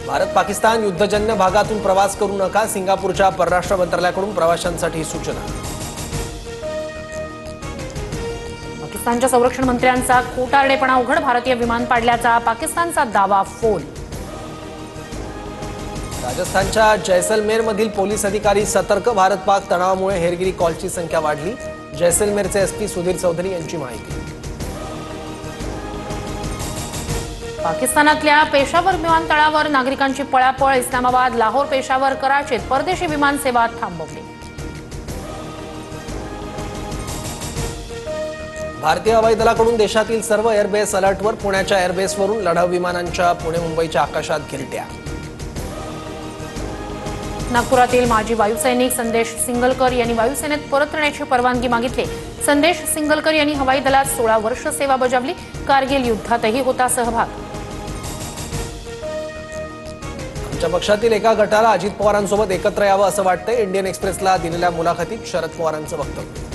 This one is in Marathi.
भारत पाकिस्तान युद्धजन्य भागातून प्रवास करू नका, सिंगापूरच्या परराष्ट्र मंत्रालयाकडून प्रवाशांसाठी सूचना। पाकिस्तानच्या संरक्षण मंत्र्यांचा खोटारडेपणा उघड, भारतीय विमान पाडल्याचा पाकिस्तानचा दावा फोल। राजस्थानच्या जैसलमेरमधील पोलीस अधिकारी सतर्क, भारत पाक तणावामुळे हेरगिरी कॉलची संख्या वाढली। जैसलमेरचे एसपी सुधीर चौधरी यांची माहिती। पाकिस्तानातल्या पेशावर विमानतळावर नागरिकांची पळापळ, इस्लामाबाद, लाहोर, पेशावर, कराचीत परदेशी विमान सेवा थांबवली। भारतीय हवाई दलाकडून देशातील सर्व एअरबेस अलर्टवर, पुण्याच्या एअरबेसवरून लढाऊ विमानांच्या पुणे मुंबईच्या आकाशात गिरट्या। नागपुरातील माजी वायुसैनिक संदेश सिंगलकर यांनी वायुसेनेत परतण्याची परवानगी मागितली। संदेश सिंगलकर यांनी हवाई दलात 16 वर्ष सेवा बजावली, कारगिल युद्धातही होता सहभाग। आमच्या पक्षातील एका गटाला अजित पवारांसोबत एकत्र यावं असं वाटतंय, इंडियन एक्सप्रेसला दिलेल्या मुलाखतीत शरद पवारांचं वक्तव्य।